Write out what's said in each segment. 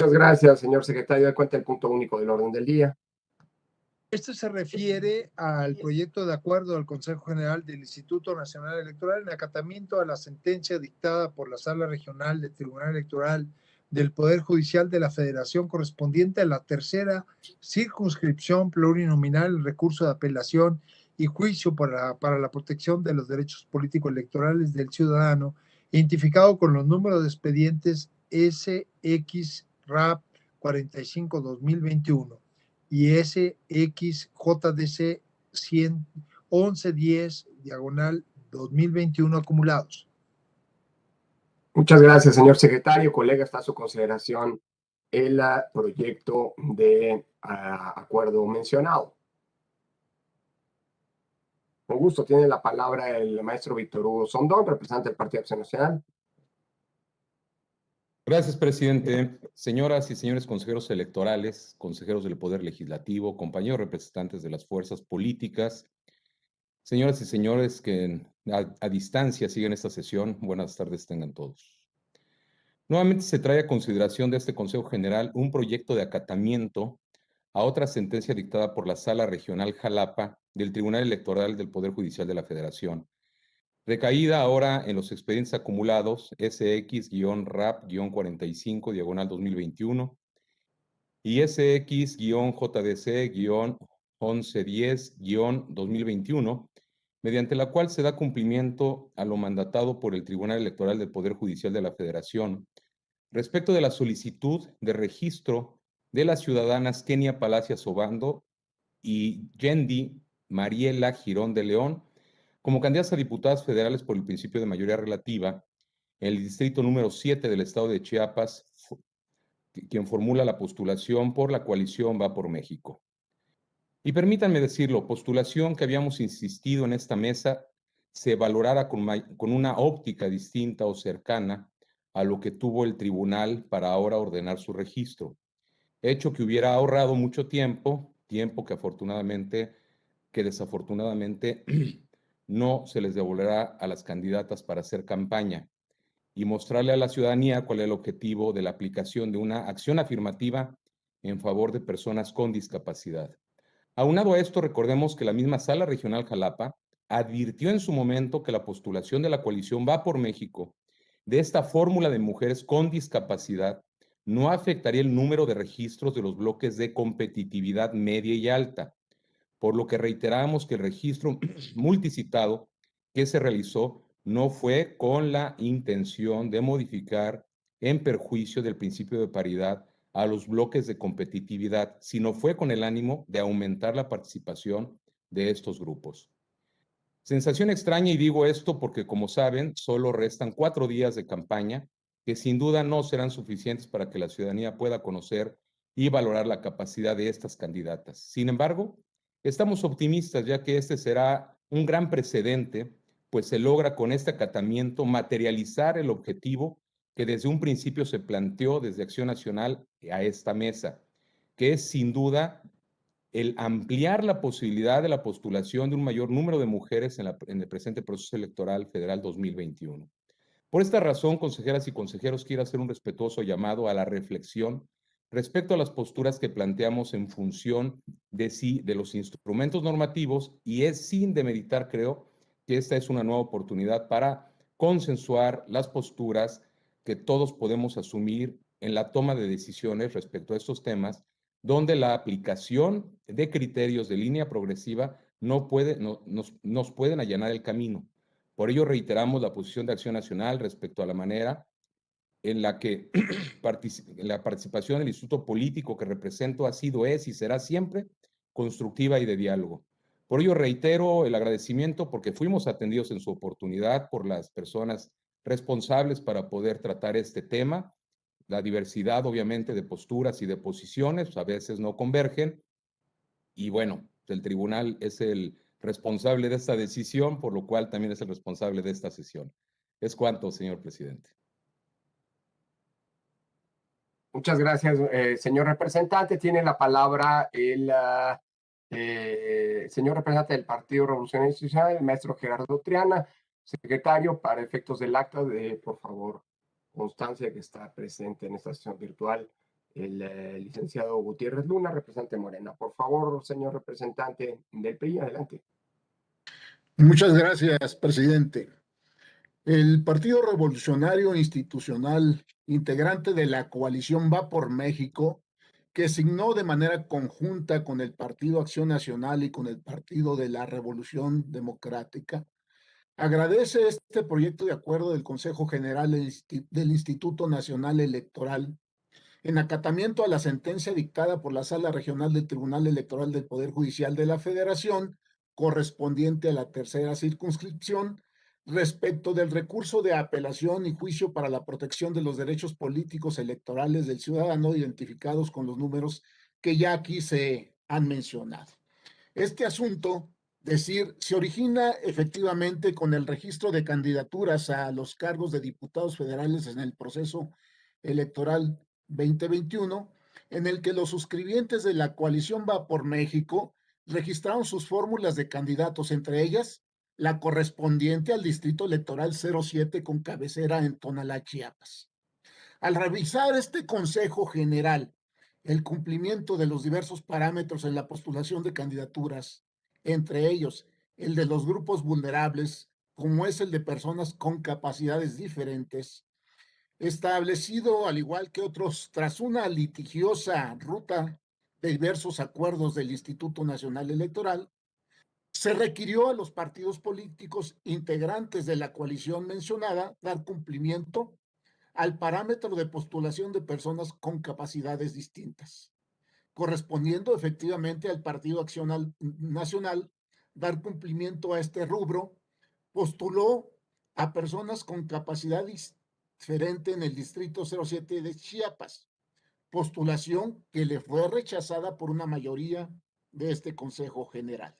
Muchas gracias, señor secretario. De cuenta el punto único del orden del día. Esto se refiere al proyecto de acuerdo del Consejo General del Instituto Nacional Electoral en acatamiento a la sentencia dictada por la Sala Regional del Tribunal Electoral del Poder Judicial de la Federación correspondiente a la tercera circunscripción plurinominal en recurso de apelación y juicio para la protección de los derechos políticos electorales del ciudadano, identificado con los números de expedientes SXRAP 45-2021 y SXJDC 1110/2021 acumulados. Muchas gracias, señor secretario. Colega, está a su consideración el proyecto de acuerdo mencionado. Con gusto, tiene la palabra el maestro Víctor Hugo Sondón, representante del Partido Acción Nacional. Gracias, presidente. Señoras y señores consejeros electorales, consejeros del Poder Legislativo, compañeros representantes de las fuerzas políticas, señoras y señores que a distancia siguen esta sesión, buenas tardes tengan todos. Nuevamente se trae a consideración de este Consejo General un proyecto de acatamiento a otra sentencia dictada por la Sala Regional Jalapa del Tribunal Electoral del Poder Judicial de la Federación, recaída ahora en los expedientes acumulados SX-RAP-45/2021 y SX-JDC-1110/2021, mediante la cual se da cumplimiento a lo mandatado por el Tribunal Electoral del Poder Judicial de la Federación respecto de la solicitud de registro de las ciudadanas Kenia Palacios Obando y Yendi Mariela Girón de León como candidatas a diputadas federales por el principio de mayoría relativa en el distrito número 7 del estado de Chiapas, quien formula la postulación por la coalición Va por México. Y permítanme decirlo, postulación que habíamos insistido en esta mesa se valorara con una óptica distinta o cercana a lo que tuvo el tribunal para ahora ordenar su registro, hecho que hubiera ahorrado mucho tiempo que desafortunadamente no se les devolverá a las candidatas para hacer campaña y mostrarle a la ciudadanía cuál es el objetivo de la aplicación de una acción afirmativa en favor de personas con discapacidad. Aunado a esto, recordemos que la misma Sala Regional Jalapa advirtió en su momento que la postulación de la coalición Va por México de esta fórmula de mujeres con discapacidad no afectaría el número de registros de los bloques de competitividad media y alta, por lo que reiteramos que el registro multicitado que se realizó no fue con la intención de modificar en perjuicio del principio de paridad a los bloques de competitividad, sino fue con el ánimo de aumentar la participación de estos grupos. Sensación extraña, y digo esto porque, como saben, solo restan 4 días de campaña que sin duda no serán suficientes para que la ciudadanía pueda conocer y valorar la capacidad de estas candidatas. Sin embargo, estamos optimistas, ya que este será un gran precedente, pues se logra con este acatamiento materializar el objetivo que desde un principio se planteó desde Acción Nacional a esta mesa, que es sin duda el ampliar la posibilidad de la postulación de un mayor número de mujeres en el presente proceso electoral federal 2021. Por esta razón, consejeras y consejeros, quiero hacer un respetuoso llamado a la reflexión respecto a las posturas que planteamos en función de los instrumentos normativos, y es sin demeritar, creo, que esta es una nueva oportunidad para consensuar las posturas que todos podemos asumir en la toma de decisiones respecto a estos temas, donde la aplicación de criterios de línea progresiva nos pueden allanar el camino. Por ello reiteramos la posición de Acción Nacional respecto a la manera en la que la participación del instituto político que represento ha sido, es y será siempre constructiva y de diálogo. Por ello reitero el agradecimiento porque fuimos atendidos en su oportunidad por las personas responsables para poder tratar este tema. La diversidad, obviamente, de posturas y de posiciones a veces no convergen, y bueno, el tribunal es el responsable de esta decisión, por lo cual también es el responsable de esta sesión. Es cuanto, señor presidente. Muchas gracias, señor representante. Tiene la palabra el señor representante del Partido Revolucionario Institucional, el maestro Gerardo Triana, secretario, para efectos del acta, por favor, constancia que está presente en esta sesión virtual el licenciado Gutiérrez Luna, representante Morena. Por favor, señor representante del PRI, adelante. Muchas gracias, presidente. El Partido Revolucionario Institucional, integrante de la coalición Va por México, que signó de manera conjunta con el Partido Acción Nacional y con el Partido de la Revolución Democrática, agradece este proyecto de acuerdo del Consejo General del Instituto Nacional Electoral en acatamiento a la sentencia dictada por la Sala Regional del Tribunal Electoral del Poder Judicial de la Federación, correspondiente a la tercera circunscripción, respecto del recurso de apelación y juicio para la protección de los derechos políticos electorales del ciudadano identificados con los números que ya aquí se han mencionado. Este asunto, se origina efectivamente con el registro de candidaturas a los cargos de diputados federales en el proceso electoral 2021, en el que los suscribientes de la coalición Va por México registraron sus fórmulas de candidatos, entre ellas la correspondiente al distrito electoral 07 con cabecera en Tonalá, Chiapas. Al revisar este Consejo General el cumplimiento de los diversos parámetros en la postulación de candidaturas, entre ellos el de los grupos vulnerables, como es el de personas con capacidades diferentes, establecido al igual que otros tras una litigiosa ruta de diversos acuerdos del Instituto Nacional Electoral, se requirió a los partidos políticos integrantes de la coalición mencionada dar cumplimiento al parámetro de postulación de personas con capacidades distintas, correspondiendo efectivamente al Partido Acción Nacional dar cumplimiento a este rubro, postuló a personas con capacidad diferente en el Distrito 07 de Chiapas, postulación que le fue rechazada por una mayoría de este Consejo General.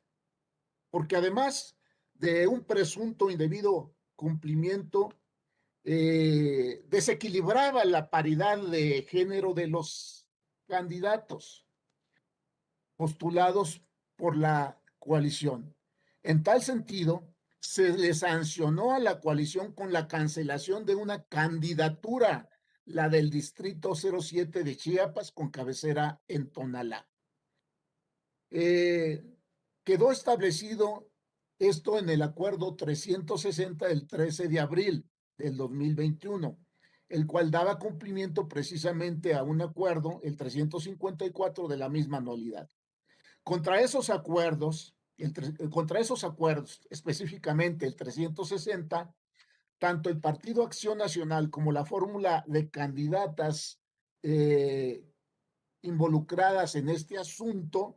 Porque además de un presunto indebido cumplimiento, desequilibraba la paridad de género de los candidatos postulados por la coalición. En tal sentido, se le sancionó a la coalición con la cancelación de una candidatura, la del Distrito 07 de Chiapas, con cabecera en Tonalá. Quedó establecido esto en el acuerdo 360 del 13 de abril del 2021, el cual daba cumplimiento precisamente a un acuerdo, el 354 de la misma anualidad. Contra esos acuerdos, específicamente el 360, tanto el Partido Acción Nacional como la fórmula de candidatas involucradas en este asunto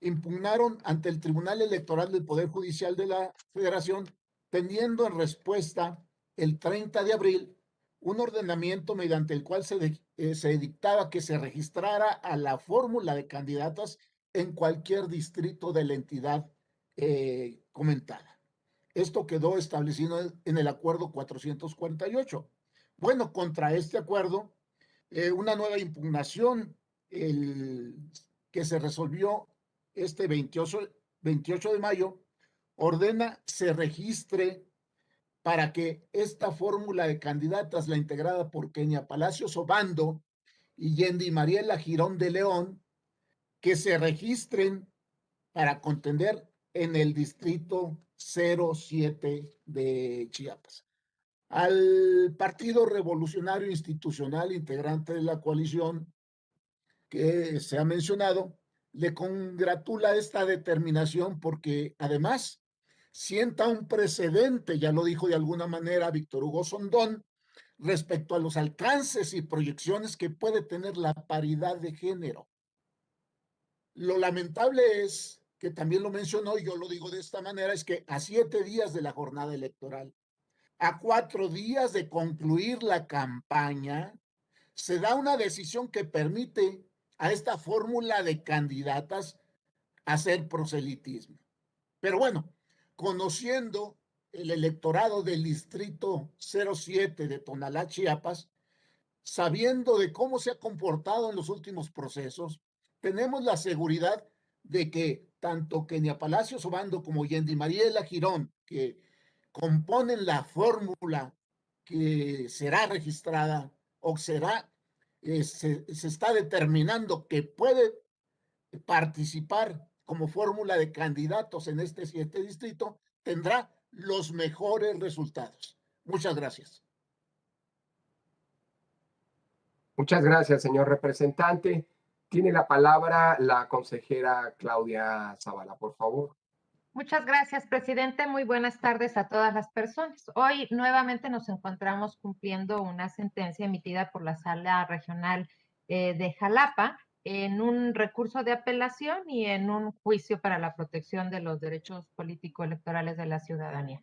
impugnaron ante el Tribunal Electoral del Poder Judicial de la Federación, teniendo en respuesta el 30 de abril un ordenamiento mediante el cual se dictaba que se registrara a la fórmula de candidatas en cualquier distrito de la entidad comentada. Esto quedó establecido en el acuerdo 448. Bueno, contra este acuerdo, una nueva impugnación que se resolvió este 28 de mayo, ordena se registre para que esta fórmula de candidatas, la integrada por Kenia Palacios Obando y Yendi Mariela Girón de León, que se registren para contender en el distrito 07 de Chiapas. Al Partido Revolucionario Institucional, integrante de la coalición que se ha mencionado, le congratula esta determinación porque además sienta un precedente, ya lo dijo de alguna manera Víctor Hugo Sondón, respecto a los alcances y proyecciones que puede tener la paridad de género. Lo lamentable es que también lo mencionó, y yo lo digo de esta manera, es que a 7 días de la jornada electoral, a 4 días de concluir la campaña, se da una decisión que permite a esta fórmula de candidatas hacer proselitismo. Pero bueno, conociendo el electorado del distrito 07 de Tonalá, Chiapas, sabiendo de cómo se ha comportado en los últimos procesos, tenemos la seguridad de que tanto Kenia Palacios Obando como Yendi Mariela Girón, que componen la fórmula que será registrada o será se está determinando que puede participar como fórmula de candidatos en este distrito, tendrá los mejores resultados. Muchas gracias. Muchas gracias, señor representante. Tiene la palabra la consejera Claudia Zavala, por favor. Muchas gracias, presidente. Muy buenas tardes a todas las personas. Hoy nuevamente nos encontramos cumpliendo una sentencia emitida por la Sala Regional de Jalapa en un recurso de apelación y en un juicio para la protección de los derechos político-electorales de la ciudadanía.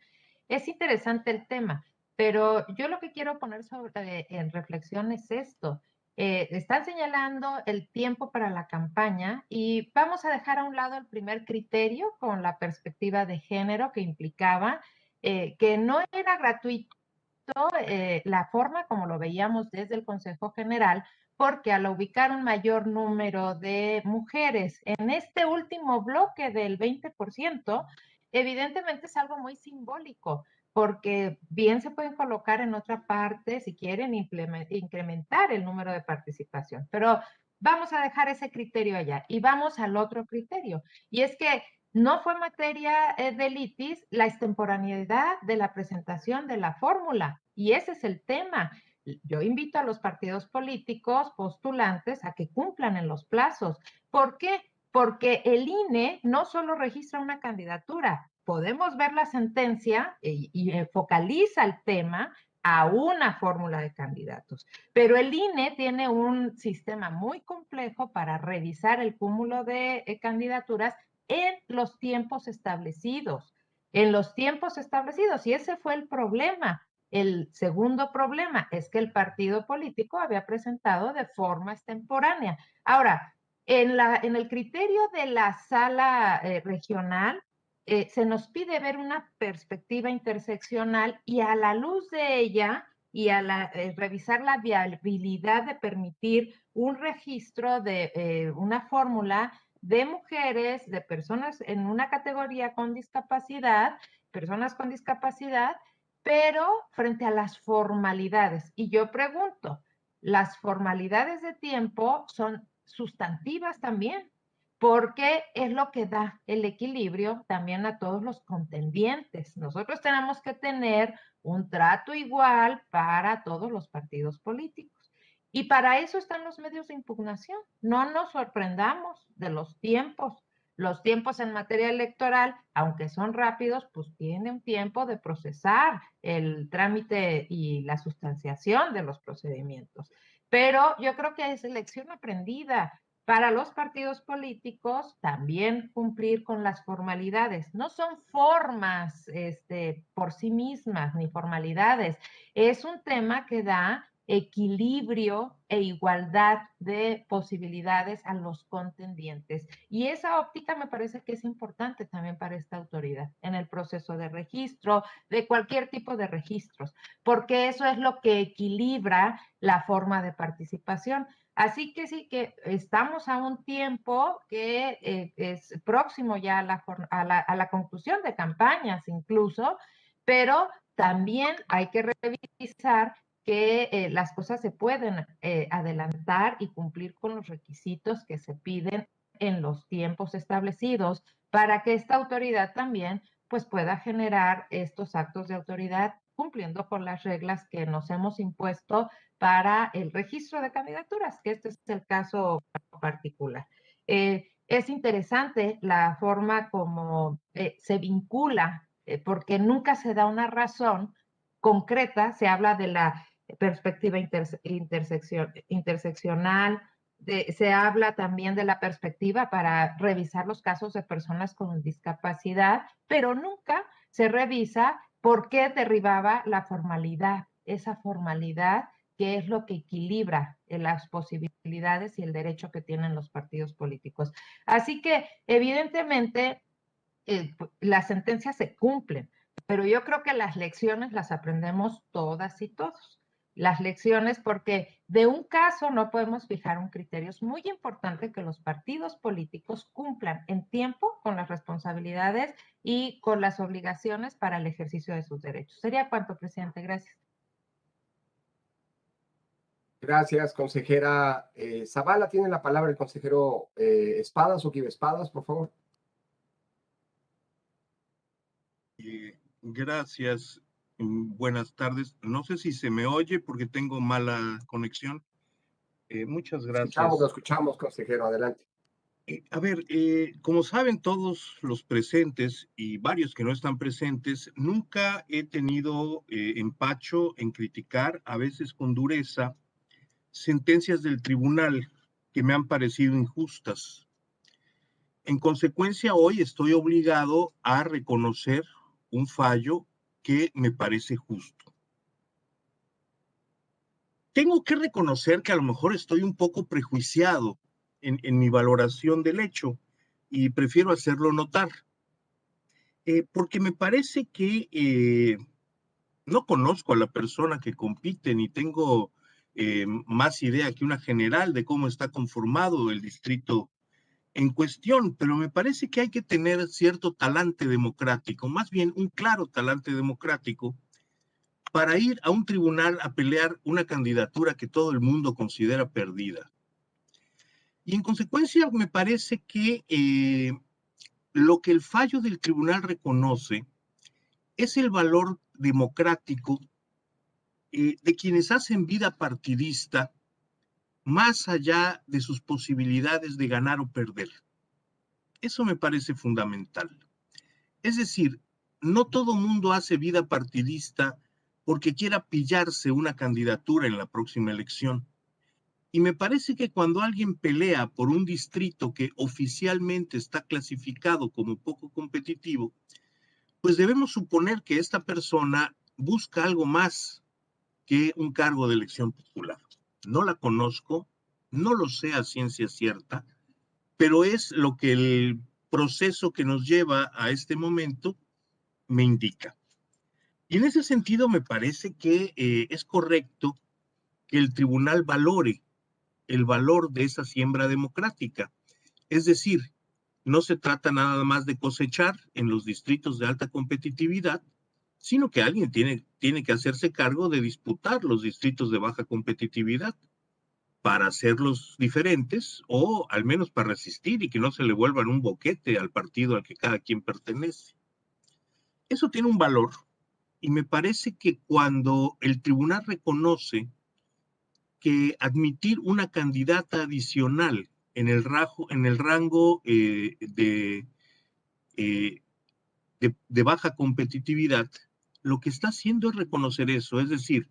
Es interesante el tema, pero yo lo que quiero poner en reflexión es esto. Están señalando el tiempo para la campaña y vamos a dejar a un lado el primer criterio con la perspectiva de género que implicaba que no era gratuito la forma como lo veíamos desde el Consejo General, porque al ubicar un mayor número de mujeres en este último bloque del 20%, evidentemente es algo muy simbólico, porque bien se pueden colocar en otra parte si quieren incrementar el número de participación, pero vamos a dejar ese criterio allá y vamos al otro criterio, y es que no fue materia de litis la extemporaneidad de la presentación de la fórmula, y ese es el tema. Yo invito a los partidos políticos postulantes a que cumplan en los plazos. ¿Por qué? Porque el INE no solo registra una candidatura, podemos ver la sentencia y focaliza el tema a una fórmula de candidatos. Pero el INE tiene un sistema muy complejo para revisar el cúmulo de candidaturas en los tiempos establecidos, y ese fue el problema. El segundo problema es que el partido político había presentado de forma extemporánea. Ahora, en el criterio de la sala regional, se nos pide ver una perspectiva interseccional y a la luz de ella y a revisar la viabilidad de permitir un registro de una fórmula de mujeres, de personas en una categoría con discapacidad, personas con discapacidad, pero frente a las formalidades. Y yo pregunto, ¿las formalidades de tiempo son sustantivas también? Porque es lo que da el equilibrio también a todos los contendientes. Nosotros tenemos que tener un trato igual para todos los partidos políticos. Y para eso están los medios de impugnación. No nos sorprendamos de los tiempos. Los tiempos en materia electoral, aunque son rápidos, pues tienen tiempo de procesar el trámite y la sustanciación de los procedimientos. Pero yo creo que es lección aprendida para los partidos políticos también cumplir con las formalidades. No son formas por sí mismas ni formalidades. Es un tema que da equilibrio e igualdad de posibilidades a los contendientes. Y esa óptica me parece que es importante también para esta autoridad en el proceso de registro, de cualquier tipo de registros, porque eso es lo que equilibra la forma de participación. Así que sí que estamos a un tiempo que es próximo ya a la conclusión de campañas incluso, pero también hay que revisar que las cosas se pueden adelantar y cumplir con los requisitos que se piden en los tiempos establecidos para que esta autoridad también pues pueda generar estos actos de autoridad cumpliendo con las reglas que nos hemos impuesto para el registro de candidaturas, que este es el caso particular. Es interesante la forma como se vincula, porque nunca se da una razón concreta, se habla de la perspectiva interseccional, se habla también de la perspectiva para revisar los casos de personas con discapacidad, pero nunca se revisa por qué derribaba la formalidad, esa formalidad que es lo que equilibra las posibilidades y el derecho que tienen los partidos políticos. Así que evidentemente las sentencias se cumplen, pero yo creo que las lecciones las aprendemos todas y todos. Las lecciones, porque de un caso no podemos fijar un criterio. Es muy importante que los partidos políticos cumplan en tiempo con las responsabilidades y con las obligaciones para el ejercicio de sus derechos. Sería cuanto, presidente. Gracias. Gracias, consejera Zavala. Tiene la palabra el consejero Espadas, Oquive Espadas, por favor. Gracias. Buenas tardes. No sé si se me oye porque tengo mala conexión. Muchas gracias. Lo escuchamos, consejero. Adelante. A ver, como saben todos los presentes y varios que no están presentes, nunca he tenido empacho en criticar, a veces con dureza, sentencias del tribunal que me han parecido injustas. En consecuencia, hoy estoy obligado a reconocer un fallo que me parece justo. Tengo que reconocer que a lo mejor estoy un poco prejuiciado en mi valoración del hecho y prefiero hacerlo notar, porque me parece que no conozco a la persona que compite ni tengo más idea que una general de cómo está conformado el distrito en cuestión, pero me parece que hay que tener cierto talante democrático, más bien un claro talante democrático, para ir a un tribunal a pelear una candidatura que todo el mundo considera perdida. Y en consecuencia me parece que lo que el fallo del tribunal reconoce es el valor democrático de quienes hacen vida partidista más allá de sus posibilidades de ganar o perder. Eso me parece fundamental. Es decir, no todo mundo hace vida partidista porque quiera pillarse una candidatura en la próxima elección. Y me parece que cuando alguien pelea por un distrito que oficialmente está clasificado como poco competitivo, pues debemos suponer que esta persona busca algo más que un cargo de elección popular. No la conozco, no lo sé a ciencia cierta, pero es lo que el proceso que nos lleva a este momento me indica. Y en ese sentido me parece que es correcto que el tribunal valore el valor de esa siembra democrática. Es decir, no se trata nada más de cosechar en los distritos de alta competitividad, sino que alguien tiene que hacerse cargo de disputar los distritos de baja competitividad para hacerlos diferentes o al menos para resistir y que no se le vuelvan un boquete al partido al que cada quien pertenece. Eso tiene un valor y me parece que cuando el tribunal reconoce que admitir una candidata adicional en el rango de baja competitividad, lo que está haciendo es reconocer eso, es decir,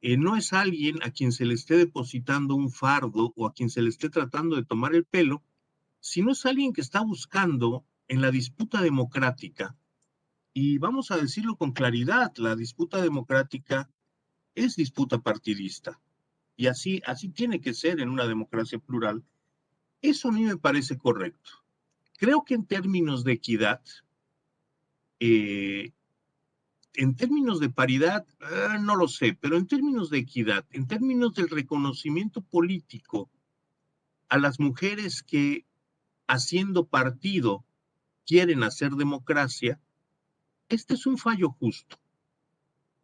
no es alguien a quien se le esté depositando un fardo o a quien se le esté tratando de tomar el pelo, sino es alguien que está buscando en la disputa democrática, y vamos a decirlo con claridad, la disputa democrática es disputa partidista. Y así tiene que ser en una democracia plural. Eso a mí me parece correcto. Creo que en términos de equidad, en términos de paridad, no lo sé, pero en términos de equidad, en términos del reconocimiento político a las mujeres que haciendo partido quieren hacer democracia, este es un fallo justo.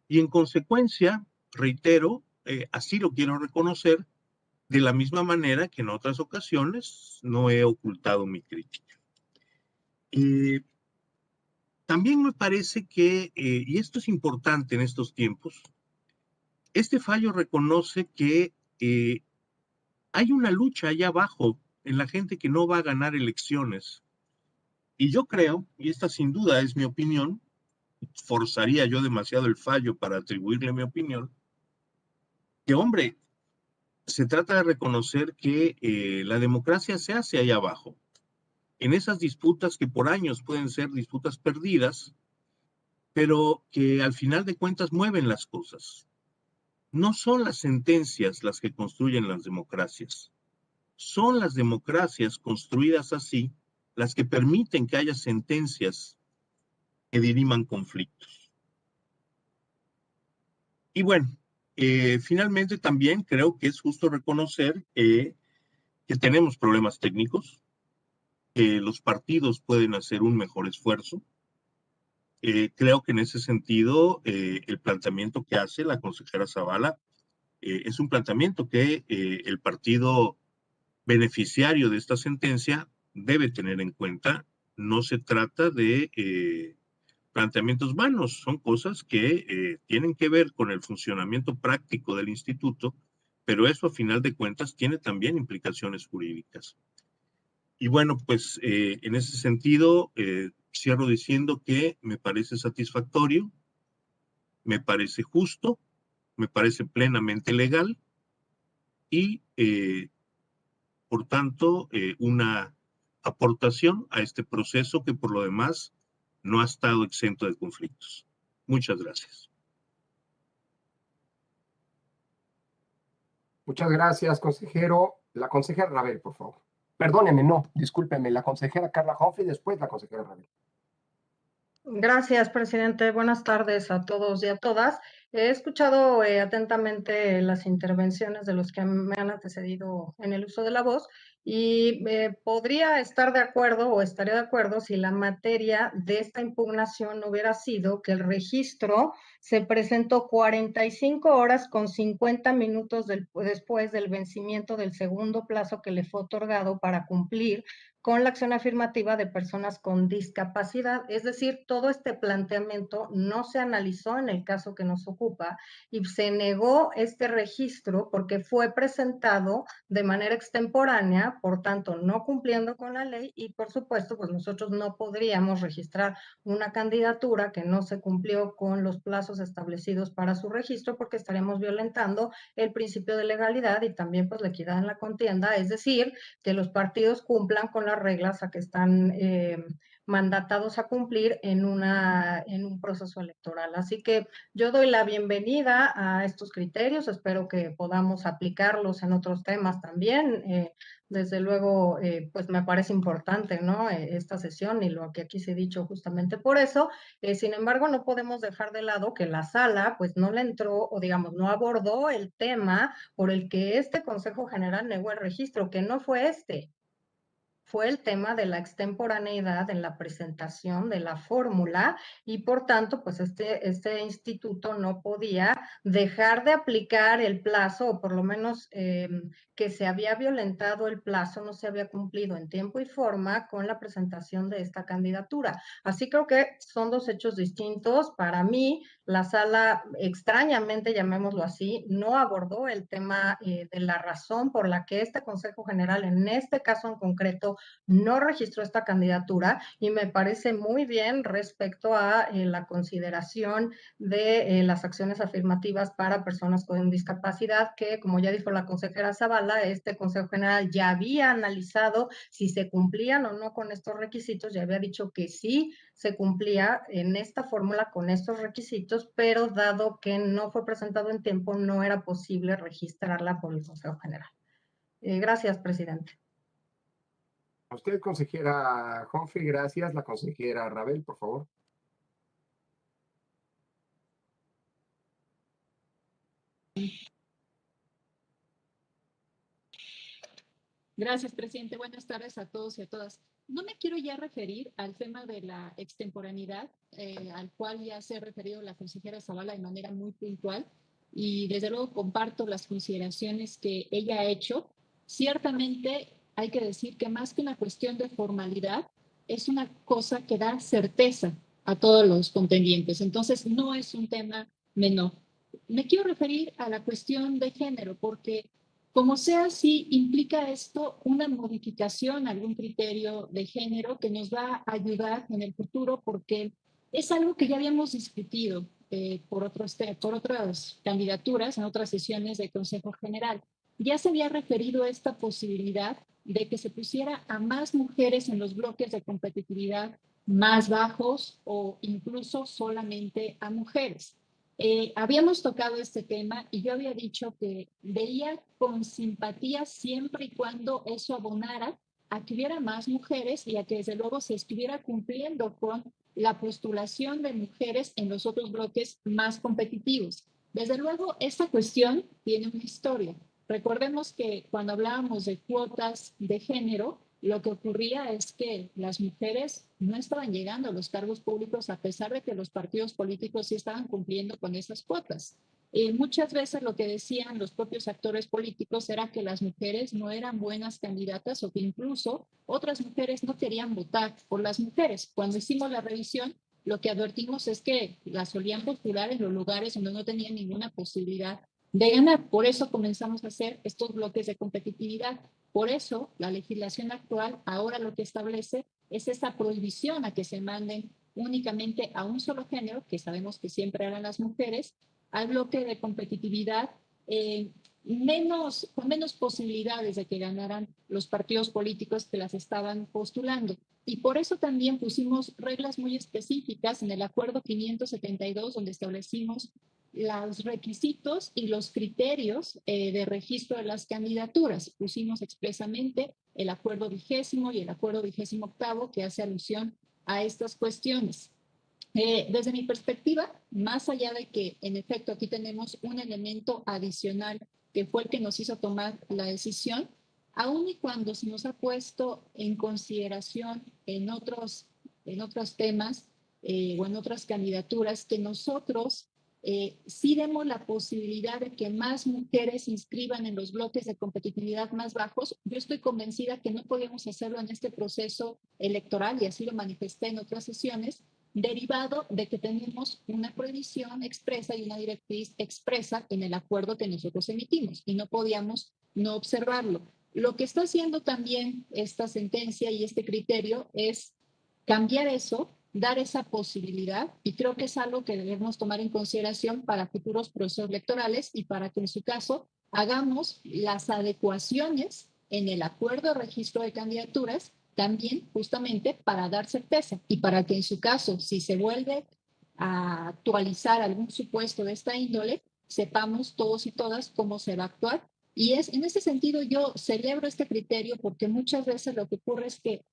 Y en consecuencia, reitero, así lo quiero reconocer, de la misma manera que en otras ocasiones no he ocultado mi crítica. También me parece que, y esto es importante en estos tiempos, este fallo reconoce que hay una lucha allá abajo en la gente que no va a ganar elecciones. Y yo creo, y esta sin duda es mi opinión, forzaría yo demasiado el fallo para atribuirle mi opinión, que hombre, se trata de reconocer que la democracia se hace allá abajo, en esas disputas que por años pueden ser disputas perdidas, pero que al final de cuentas mueven las cosas. No son las sentencias las que construyen las democracias, son las democracias construidas así las que permiten que haya sentencias que diriman conflictos. Y bueno, finalmente también creo que es justo reconocer que tenemos problemas técnicos, que los partidos pueden hacer un mejor esfuerzo. Creo que en ese sentido el planteamiento que hace la consejera Zavala es un planteamiento que el partido beneficiario de esta sentencia debe tener en cuenta. No se trata de planteamientos vanos, son cosas que tienen que ver con el funcionamiento práctico del instituto, pero eso a final de cuentas tiene también implicaciones jurídicas. Y bueno, pues en ese sentido, cierro diciendo que me parece satisfactorio, me parece justo, me parece plenamente legal y, por tanto, una aportación a este proceso que por lo demás no ha estado exento de conflictos. Muchas gracias. Muchas gracias, consejero. La consejera Rabel, por favor. Perdóneme, no, discúlpeme, la consejera Carla Humphrey, después la consejera Rabel. Gracias, presidente. Buenas tardes a todos y a todas. He escuchado atentamente las intervenciones de los que me han antecedido en el uso de la voz y podría estar de acuerdo o estaría de acuerdo si la materia de esta impugnación hubiera sido que el registro se presentó 45 horas con 50 minutos después del vencimiento del segundo plazo que le fue otorgado para cumplir con la acción afirmativa de personas con discapacidad. Es decir, todo este planteamiento no se analizó en el caso que nos ocupa y se negó este registro porque fue presentado de manera extemporánea, por tanto, no cumpliendo con la ley y, por supuesto, pues nosotros no podríamos registrar una candidatura que no se cumplió con los plazos establecidos para su registro porque estaríamos violentando el principio de legalidad y también pues la equidad en la contienda, es decir, que los partidos cumplan con las reglas a que están mandatados a cumplir en un proceso electoral. Así que yo doy la bienvenida a estos criterios, espero que podamos aplicarlos en otros temas también. Desde luego, pues me parece importante, ¿no? Esta sesión y lo que aquí se ha dicho justamente por eso. Sin embargo, no podemos dejar de lado que la sala, pues no le entró, o digamos, no abordó el tema por el que este Consejo General negó el registro, que no fue fue el tema de la extemporaneidad en la presentación de la fórmula y por tanto, pues este instituto no podía dejar de aplicar el plazo o por lo menos que se había violentado el plazo, no se había cumplido en tiempo y forma con la presentación de esta candidatura. Así creo que son dos hechos distintos. Para mí, la sala, extrañamente, llamémoslo así, no abordó el tema de la razón por la que este Consejo General, en este caso en concreto, no registró esta candidatura y me parece muy bien respecto a la consideración de las acciones afirmativas para personas con discapacidad, que como ya dijo la consejera Zavala, este Consejo General ya había analizado si se cumplían o no con estos requisitos, ya había dicho que sí se cumplía en esta fórmula con estos requisitos, pero dado que no fue presentado en tiempo, no era posible registrarla por el Consejo General. Gracias, presidente. A usted, consejera Humphrey, gracias. La consejera Rabel, por favor. Gracias, presidente. Buenas tardes a todos y a todas. No me quiero ya referir al tema de la extemporaneidad, al cual ya se ha referido la consejera Zavala de manera muy puntual, y desde luego comparto las consideraciones que ella ha hecho. Ciertamente hay que decir que más que una cuestión de formalidad, es una cosa que da certeza a todos los contendientes. Entonces, no es un tema menor. Me quiero referir a la cuestión de género, porque como sea, sí implica esto una modificación, algún criterio de género que nos va a ayudar en el futuro, porque es algo que ya habíamos discutido por otras candidaturas en otras sesiones del Consejo General. Ya se había referido a esta posibilidad de que se pusiera a más mujeres en los bloques de competitividad más bajos o incluso solamente a mujeres. Habíamos tocado este tema y yo había dicho que veía con simpatía siempre y cuando eso abonara a que hubiera más mujeres y a que desde luego se estuviera cumpliendo con la postulación de mujeres en los otros bloques más competitivos. Desde luego, esta cuestión tiene una historia. Recordemos que cuando hablábamos de cuotas de género, lo que ocurría es que las mujeres no estaban llegando a los cargos públicos a pesar de que los partidos políticos sí estaban cumpliendo con esas cuotas. Muchas veces lo que decían los propios actores políticos era que las mujeres no eran buenas candidatas o que incluso otras mujeres no querían votar por las mujeres. Cuando hicimos la revisión, lo que advertimos es que las solían postular en los lugares donde no tenían ninguna posibilidad de ganar. Por eso comenzamos a hacer estos bloques de competitividad. Por eso la legislación actual ahora lo que establece es esa prohibición a que se manden únicamente a un solo género, que sabemos que siempre eran las mujeres, al bloque de competitividad con menos posibilidades de que ganaran los partidos políticos que las estaban postulando. Y por eso también pusimos reglas muy específicas en el acuerdo 572, donde establecimos los requisitos y los criterios de registro de las candidaturas. Pusimos expresamente el acuerdo 20 y el acuerdo 28 que hace alusión a estas cuestiones. Desde mi perspectiva, más allá de que en efecto aquí tenemos un elemento adicional que fue el que nos hizo tomar la decisión, aun y cuando se nos ha puesto en consideración en otros temas o en otras candidaturas, que nosotros sí demos la posibilidad de que más mujeres se inscriban en los bloques de competitividad más bajos. Yo estoy convencida que no podemos hacerlo en este proceso electoral, y así lo manifesté en otras sesiones, derivado de que tenemos una prohibición expresa y una directriz expresa en el acuerdo que nosotros emitimos y no podíamos no observarlo. Lo que está haciendo también esta sentencia y este criterio es cambiar eso, dar esa posibilidad, y creo que es algo que debemos tomar en consideración para futuros procesos electorales y para que en su caso hagamos las adecuaciones en el acuerdo de registro de candidaturas también justamente para dar certeza y para que en su caso, si se vuelve a actualizar algún supuesto de esta índole, sepamos todos y todas cómo se va a actuar. Y en ese sentido yo celebro este criterio porque muchas veces lo que ocurre es que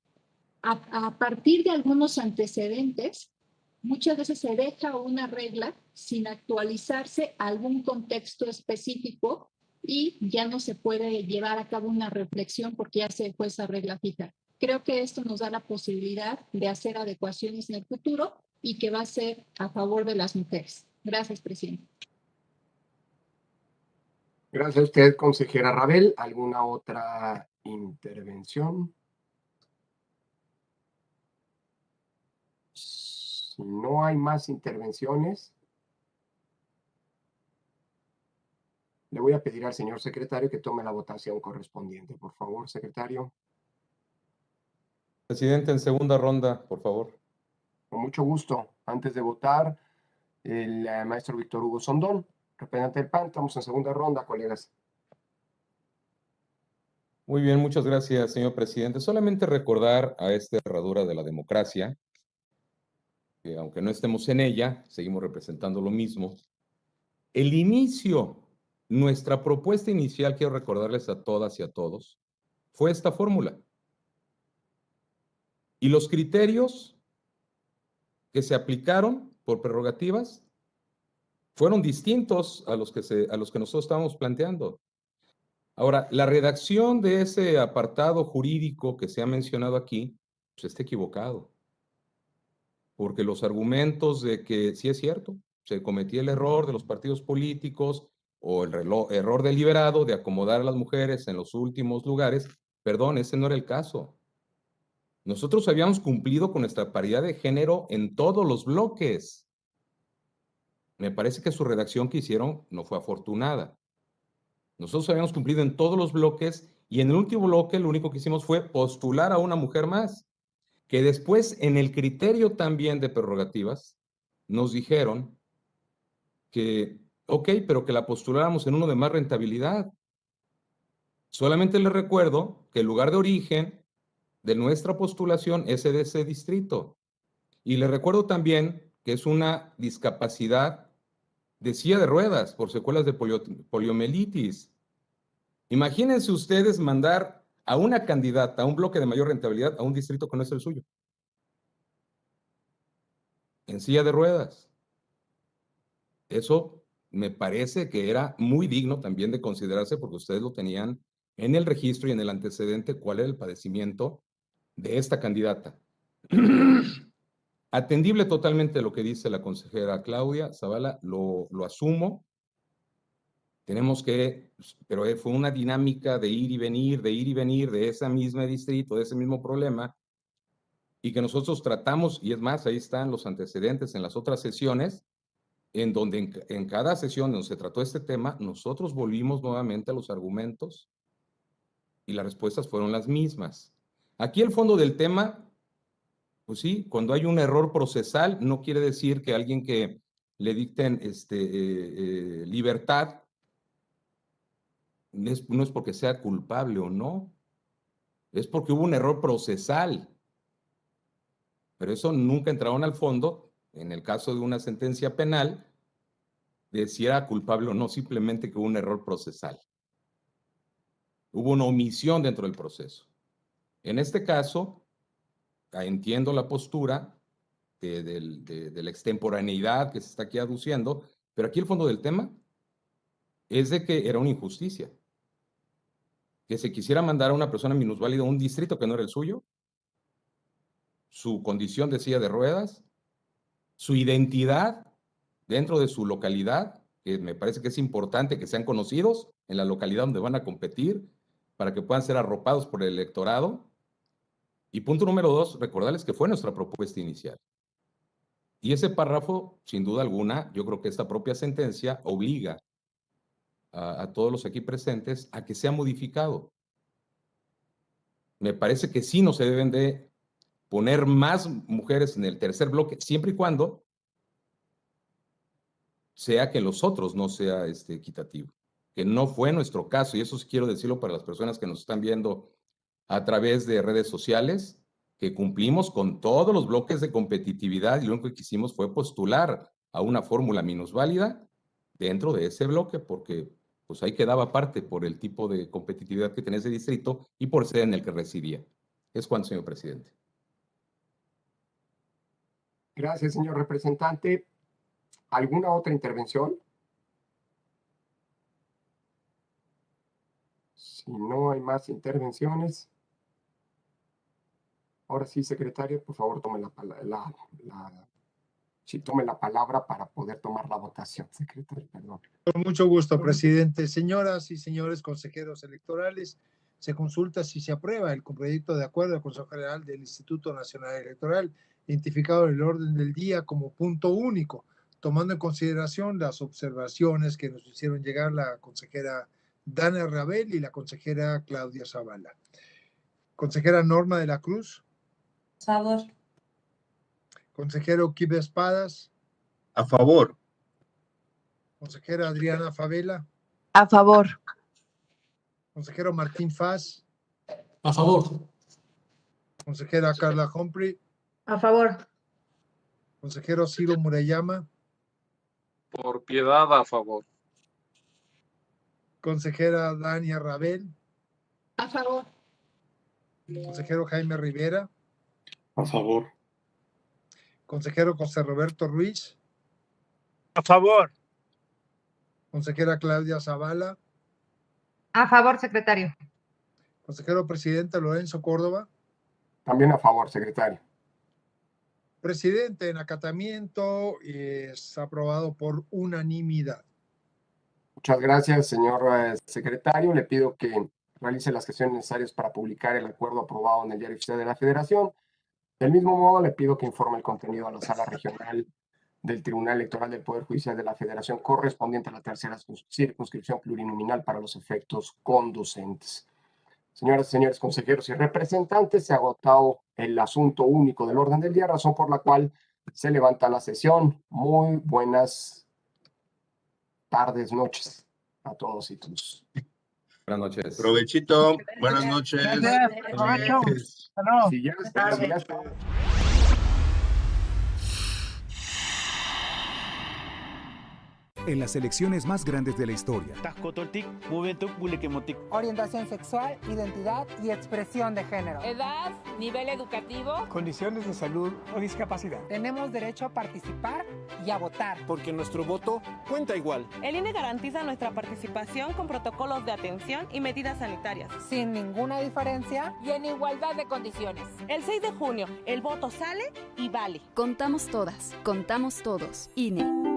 a partir de algunos antecedentes, muchas veces se deja una regla sin actualizarse a algún contexto específico y ya no se puede llevar a cabo una reflexión porque ya se fue esa regla fija. Creo que esto nos da la posibilidad de hacer adecuaciones en el futuro y que va a ser a favor de las mujeres. Gracias, presidente. Gracias a usted, consejera Rabel. ¿Alguna otra intervención? Si no hay más intervenciones, le voy a pedir al señor secretario que tome la votación correspondiente. Por favor, secretario. Presidente, en segunda ronda, por favor. Con mucho gusto. Antes de votar, el maestro Víctor Hugo Sondón, representante del PAN. Estamos en segunda ronda, colegas. Muy bien, muchas gracias, señor presidente. Solamente recordar a esta herradura de la democracia, que aunque no estemos en ella, seguimos representando lo mismo. El inicio, nuestra propuesta inicial, quiero recordarles a todas y a todos, fue esta fórmula. Y los criterios que se aplicaron por prerrogativas fueron distintos a los que nosotros estábamos planteando. Ahora, la redacción de ese apartado jurídico que se ha mencionado aquí, pues está equivocado. Porque los argumentos de que sí es cierto, se cometía el error de los partidos políticos o el error deliberado de acomodar a las mujeres en los últimos lugares, perdón, ese no era el caso. Nosotros habíamos cumplido con nuestra paridad de género en todos los bloques. Me parece que su redacción que hicieron no fue afortunada. Nosotros habíamos cumplido en todos los bloques y en el último bloque lo único que hicimos fue postular a una mujer más, que después en el criterio también de prerrogativas nos dijeron que, ok, pero que la postuláramos en uno de más rentabilidad. Solamente les recuerdo que el lugar de origen de nuestra postulación es de ese distrito. Y les recuerdo también que es una discapacidad de silla de ruedas por secuelas de poliomielitis. Imagínense ustedes mandar a una candidata a un bloque de mayor rentabilidad a un distrito que no es el suyo. En silla de ruedas. Eso me parece que era muy digno también de considerarse porque ustedes lo tenían en el registro y en el antecedente cuál era el padecimiento de esta candidata. Atendible totalmente lo que dice la consejera Claudia Zavala, lo asumo, Tenemos que, pero fue una dinámica de ir y venir, de ese mismo distrito, de ese mismo problema, y que nosotros tratamos, y es más, ahí están los antecedentes en las otras sesiones, en donde en cada sesión donde se trató este tema, nosotros volvimos nuevamente a los argumentos y las respuestas fueron las mismas. Aquí el fondo del tema, pues sí, cuando hay un error procesal, no quiere decir que alguien que le dicten libertad, no es porque sea culpable o no, es porque hubo un error procesal. Pero eso nunca entraron al fondo, en el caso de una sentencia penal, de si era culpable o no, simplemente que hubo un error procesal. Hubo una omisión dentro del proceso. En este caso, entiendo la postura de la extemporaneidad que se está aquí aduciendo, pero aquí el fondo del tema es de que era una injusticia. Que se quisiera mandar a una persona minusválida a un distrito que no era el suyo, su condición de silla de ruedas, su identidad dentro de su localidad, que me parece que es importante que sean conocidos en la localidad donde van a competir, para que puedan ser arropados por el electorado. Y punto número 2, recordarles que fue nuestra propuesta inicial. Y ese párrafo, sin duda alguna, yo creo que esta propia sentencia obliga a todos los aquí presentes a que sea modificado. Me parece que sí no se deben de poner más mujeres en el tercer bloque, siempre y cuando sea que los otros no sea equitativo, que no fue nuestro caso, y eso sí quiero decirlo para las personas que nos están viendo a través de redes sociales, que cumplimos con todos los bloques de competitividad y lo único que hicimos fue postular a una fórmula minusválida dentro de ese bloque, porque pues ahí quedaba parte por el tipo de competitividad que tenía ese distrito y por ser en el que residía. Es cuanto, señor presidente. Gracias, señor representante. ¿Alguna otra intervención? Si no hay más intervenciones, ahora sí, secretario, por favor, tome tome la palabra para poder tomar la votación, secretario, perdón. Con mucho gusto, presidente. Señoras y señores consejeros electorales, se consulta si se aprueba el proyecto de acuerdo del Consejo General del Instituto Nacional Electoral, identificado en el orden del día como punto único, tomando en consideración las observaciones que nos hicieron llegar la consejera Dana Rabel y la consejera Claudia Zavala. Consejera Norma de la Cruz. A favor. Consejero Kibe Espadas. A favor. Consejera Adriana Favela. A favor. Consejero Martín Faz. A favor. Consejera Carla Humphrey. A favor. Consejero Ciro Murayama. Por piedad, a favor. Consejera Dania Rabel. A favor. Consejero Jaime Rivera. A favor. Consejero José Roberto Ruiz. A favor. Consejera Claudia Zavala. A favor, secretario. Consejero presidente Lorenzo Córdoba. También a favor, secretario. Presidente, en acatamiento, es aprobado por unanimidad. Muchas gracias, señor secretario. Le pido que realice las gestiones necesarias para publicar el acuerdo aprobado en el Diario Oficial de la Federación. Del mismo modo, le pido que informe el contenido a la Sala Regional del Tribunal Electoral del Poder Judicial de la Federación correspondiente a la tercera circunscripción plurinominal para los efectos conducentes. Señoras y señores consejeros y representantes, se ha agotado el asunto único del orden del día, razón por la cual se levanta la sesión. Muy buenas tardes, noches a todos y todas. Buenas noches. Provechito. Buenas noches. Gracias. Si ya está. En las elecciones más grandes de la historia. Orientación sexual, identidad y expresión de género. Edad, nivel educativo. Condiciones de salud o discapacidad. Tenemos derecho a participar y a votar. Porque nuestro voto cuenta igual. El INE garantiza nuestra participación con protocolos de atención y medidas sanitarias. Sin ninguna diferencia y en igualdad de condiciones. El 6 de junio, el voto sale y vale. Contamos todas, contamos todos. INE.